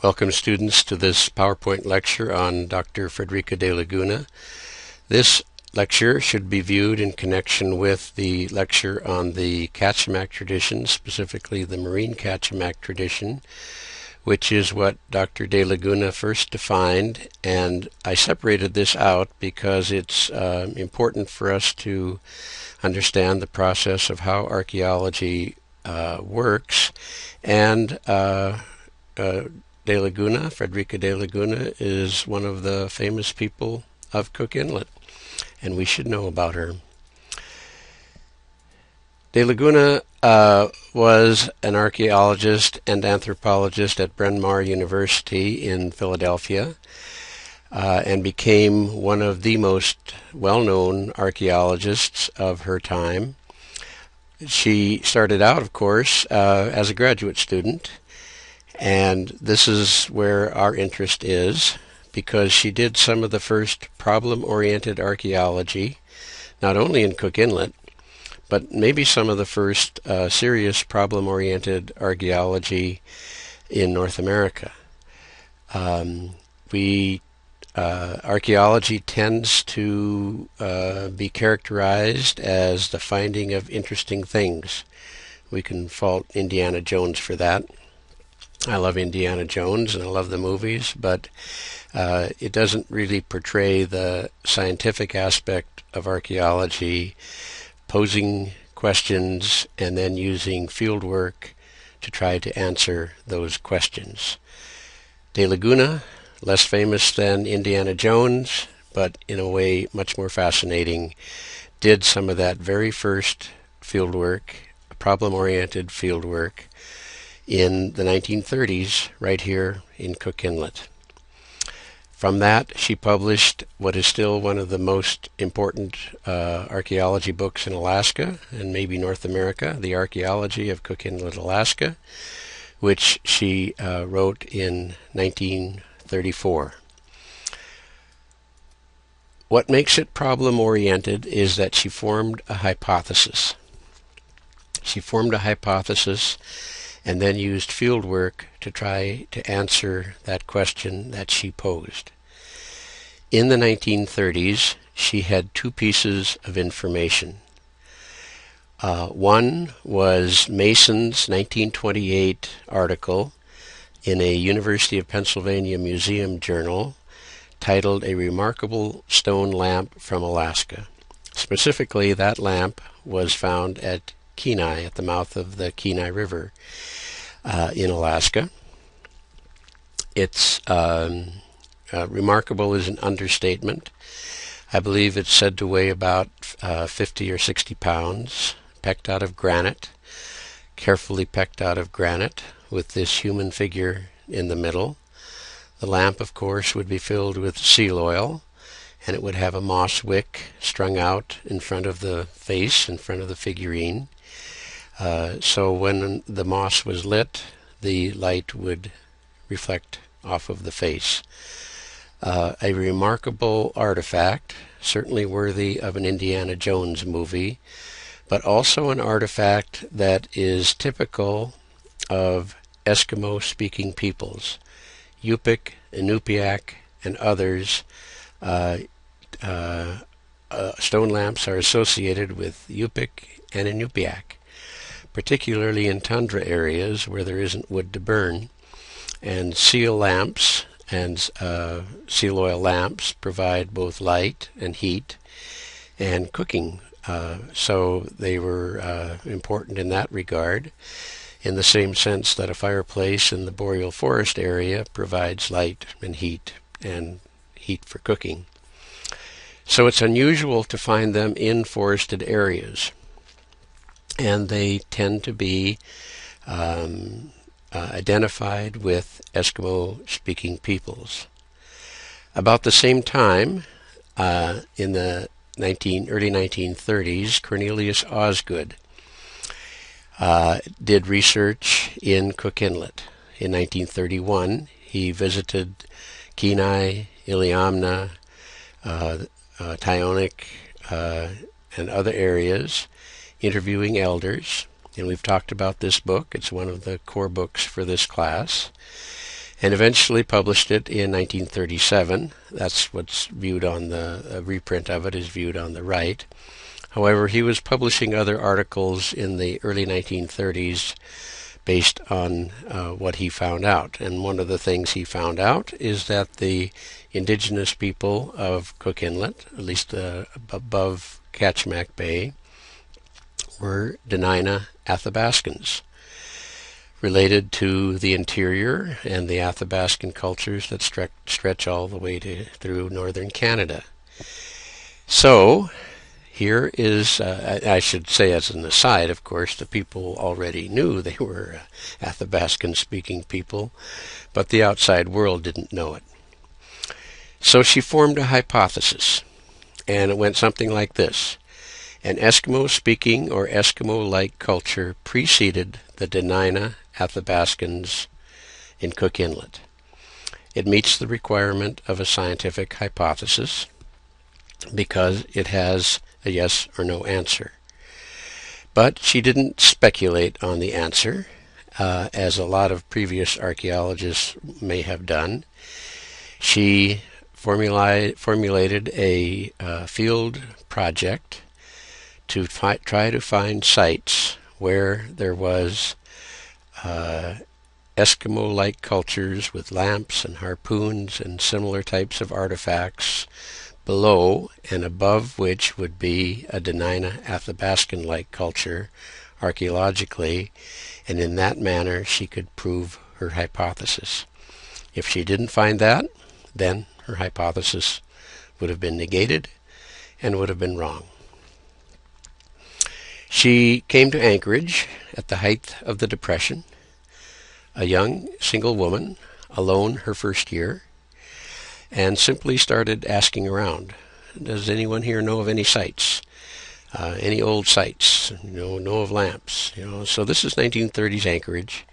Welcome students to this PowerPoint lecture on Dr. Frederica de Laguna. This lecture should be viewed in connection with the lecture on the Kaciamak tradition, specifically the marine Kaciamak tradition, which is what Dr. de Laguna first defined, and I separated this out because it's important for us to understand the process of how archaeology works, and Frederica de Laguna, is one of the famous people of Cook Inlet, and we should know about her. De Laguna was an archaeologist and anthropologist at Bryn Mawr University in Philadelphia, and became one of the most well-known archaeologists of her time. She started out, of course, as a graduate student, and this is where our interest is, because she did some of the first problem-oriented archaeology, not only in Cook Inlet, but maybe some of the first serious problem-oriented archaeology in North America. Archaeology tends to be characterized as the finding of interesting things. We can fault Indiana Jones for that. I love Indiana Jones and I love the movies, but it doesn't really portray the scientific aspect of archaeology, posing questions and then using field work to try to answer those questions. De Laguna, less famous than Indiana Jones, but in a way much more fascinating, did some of that very first field work, problem-oriented field work, in the 1930s, right here in Cook Inlet. From that, she published what is still one of the most important archaeology books in Alaska, and maybe North America, The Archaeology of Cook Inlet, Alaska, which she wrote in 1934. What makes it problem-oriented is that she formed a hypothesis. She formed a hypothesis and then used field work to try to answer that question that she posed. In the 1930s, she had two pieces of information. One was Mason's 1928 article in a University of Pennsylvania museum journal titled "A Remarkable Stone Lamp from Alaska." Specifically, that lamp was found at Kenai, at the mouth of the Kenai River in Alaska. It's remarkable is an understatement. I believe it's said to weigh about 50 or 60 pounds, pecked out of granite, carefully pecked out of granite, with this human figure in the middle. The lamp, of course, would be filled with seal oil, and it would have a moss wick strung out in front of the face, in front of the figurine. So when the moss was lit, the light would reflect off of the face. A remarkable artifact, certainly worthy of an Indiana Jones movie, but also an artifact that is typical of Eskimo-speaking peoples. Yupik, Inupiaq, and others. Stone lamps are associated with Yupik and Inupiaq, particularly in tundra areas where there isn't wood to burn. And seal lamps and seal oil lamps provide both light and heat and cooking. So they were important in that regard, in the same sense that a fireplace in the boreal forest area provides light and heat for cooking. So it's unusual to find them in forested areas, and they tend to be identified with Eskimo-speaking peoples. About the same time, in the early 1930s, Cornelius Osgood did research in Cook Inlet. In 1931, he visited Kenai, Iliamna, Tyonek, and other areas, interviewing elders. And we've talked about this book. It's one of the core books for this class. and eventually published it in 1937. That's what's viewed on the reprint of it is viewed on the right. However, he was publishing other articles in the early 1930s based on what he found out. And one of the things he found out is that the indigenous people of Cook Inlet, at least above Kachemak Bay, were Dena'ina Athabascans, related to the interior and the Athabascan cultures that stretch all the way through northern Canada. So, here is, I should say as an aside, of course, the people already knew they were Athabascan-speaking people, but the outside world didn't know it. So she formed a hypothesis, and it went something like this. An Eskimo-speaking or Eskimo-like culture preceded the Dena'ina Athabascans in Cook Inlet. It meets the requirement of a scientific hypothesis because it has a yes or no answer. But she didn't speculate on the answer, as a lot of previous archaeologists may have done. She formulated a field project to try to find sites where there was Eskimo-like cultures with lamps and harpoons and similar types of artifacts below and above which would be a Dena'ina Athabascan-like culture archaeologically, and in that manner she could prove her hypothesis. If she didn't find that, then her hypothesis would have been negated and would have been wrong. She came to Anchorage at the height of the Depression, a young single woman, alone her first year, and simply started asking around. Does anyone here know of any sites? Any old sites? Know of lamps? So this is 1930s Anchorage.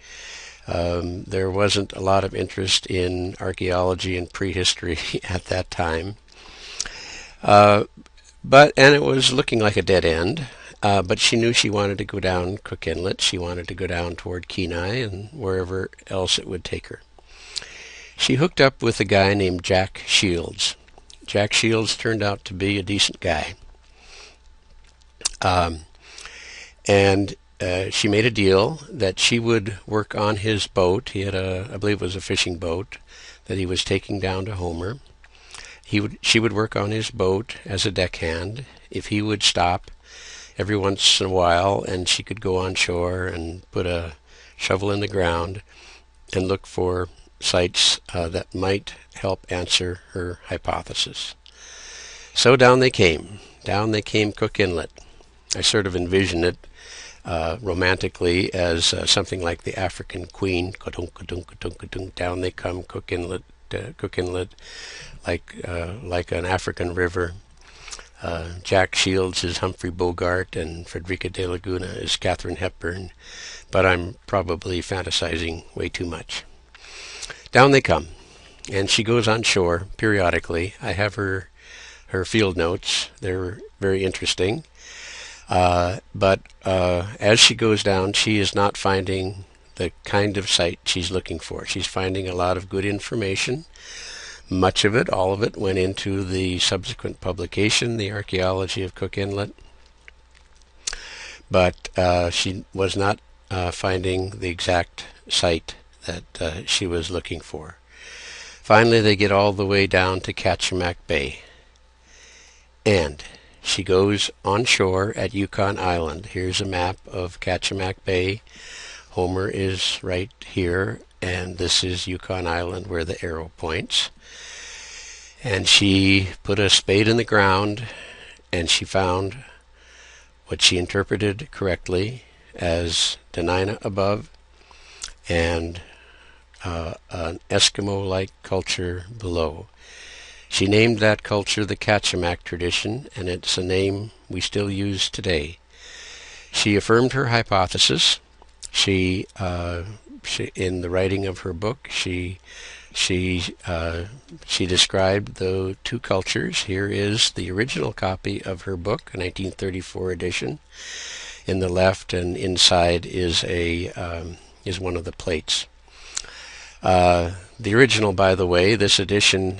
There wasn't a lot of interest in archaeology and prehistory at that time. And it was looking like a dead end. But she knew she wanted to go down Cook Inlet. She wanted to go down toward Kenai and wherever else it would take her. She hooked up with a guy named Jack Shields. Jack Shields turned out to be a decent guy. And she made a deal that she would work on his boat. He had I believe it was a fishing boat that he was taking down to Homer. She would work on his boat as a deckhand. If he would stop every once in a while, and she could go on shore and put a shovel in the ground and look for sites that might help answer her hypothesis. So down they came. Down they came Cook Inlet. I sort of envision it romantically as something like the African Queen. Down they come Cook Inlet, like an African river. Jack Shields is Humphrey Bogart and Frederica de Laguna is Katharine Hepburn, but I'm probably fantasizing way too much. Down they come, and she goes on shore periodically. I have her field notes. They're very interesting. But as she goes down, she is not finding the kind of site she's looking for. She's finding a lot of good information. Much of it, all of it, went into the subsequent publication, The Archaeology of Cook Inlet. But she was not finding the exact site that she was looking for. Finally, they get all the way down to Kachemak Bay. And she goes on shore at Yukon Island. Here's a map of Kachemak Bay. Homer is right here, and this is Yukon Island where the arrow points. And she put a spade in the ground, and she found what she interpreted correctly as Dena'ina above and an Eskimo-like culture below. She named that culture the Kachemak tradition, and it's a name we still use today. She affirmed her hypothesis. She in the writing of her book, she described the two cultures. Here is the original copy of her book, a 1934 edition. In the left and inside is one of the plates. The original, by the way, this edition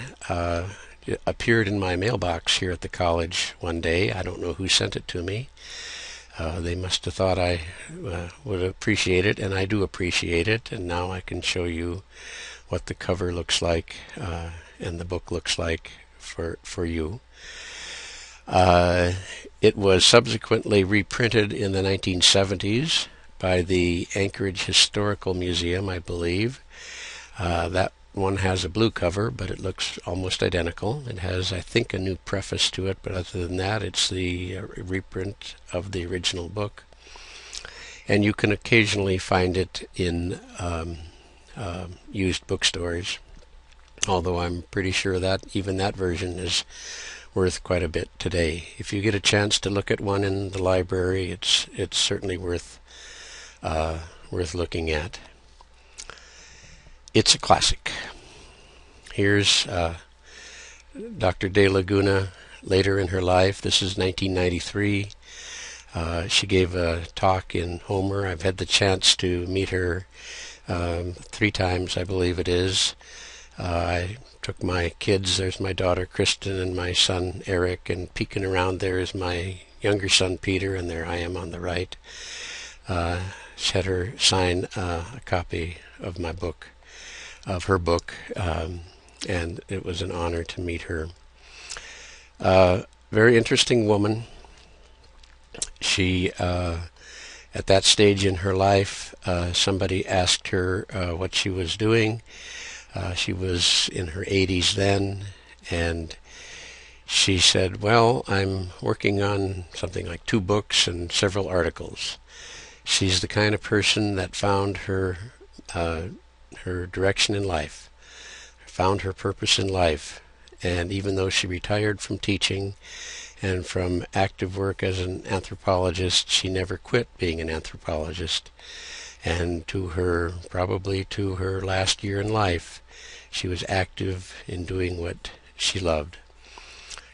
appeared in my mailbox here at the college one day. I don't know who sent it to me. They must have thought I would appreciate it, and I do appreciate it. And now I can show you what the cover looks like and the book looks like for you. It was subsequently reprinted in the 1970s by the Anchorage Historical Museum, I believe. That one has a blue cover, but it looks almost identical. It has, I think, a new preface to it, but other than that, it's the reprint of the original book. And you can occasionally find it in used bookstores, although I'm pretty sure that even that version is worth quite a bit today. If you get a chance to look at one in the library, it's certainly worth looking at. It's a classic. Here's Dr. de Laguna later in her life. This is 1993. She gave a talk in Homer. I've had the chance to meet her 3 times, I believe it is. I took my kids. There's my daughter Kristen and my son Eric, and peeking around there is my younger son Peter, and there I am on the right. She had her sign a copy of my book, of her book, and it was an honor to meet her. Very interesting woman. She, at that stage in her life, somebody asked her what she was doing. She was in her 80s then, and she said, well, I'm working on something like 2 books and several articles. She's the kind of person that found her direction in life, found her purpose in life, and even though she retired from teaching and from active work as an anthropologist, she never quit being an anthropologist. And probably to her last year in life, she was active in doing what she loved.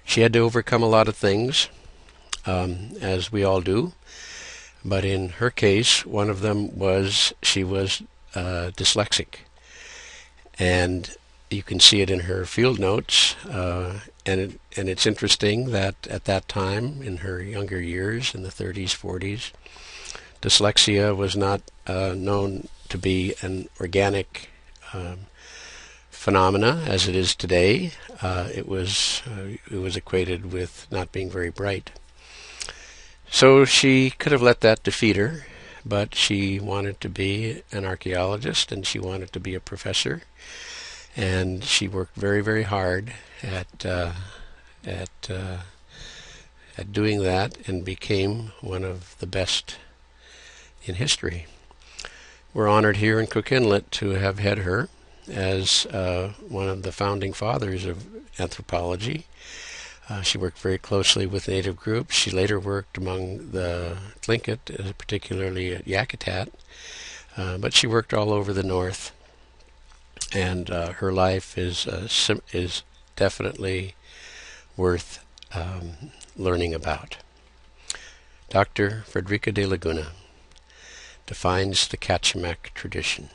She had to overcome a lot of things, as we all do, but in her case, one of them was she was dyslexic. And you can see it in her field notes, and it's interesting that at that time, in her younger years, in the 30s, 40s, dyslexia was not known to be an organic phenomena as it is today. It was equated with not being very bright. So she could have let that defeat her, but she wanted to be an archaeologist and she wanted to be a professor, and she worked very, very hard at doing that and became one of the best in history. We're honored here in Cook Inlet to have had her as one of the founding fathers of anthropology. She worked very closely with Native groups. She later worked among the Tlingit, particularly at Yakutat, but she worked all over the North, and her life is definitely worth learning about. Dr. Frederica de Laguna defines the Kachemak tradition.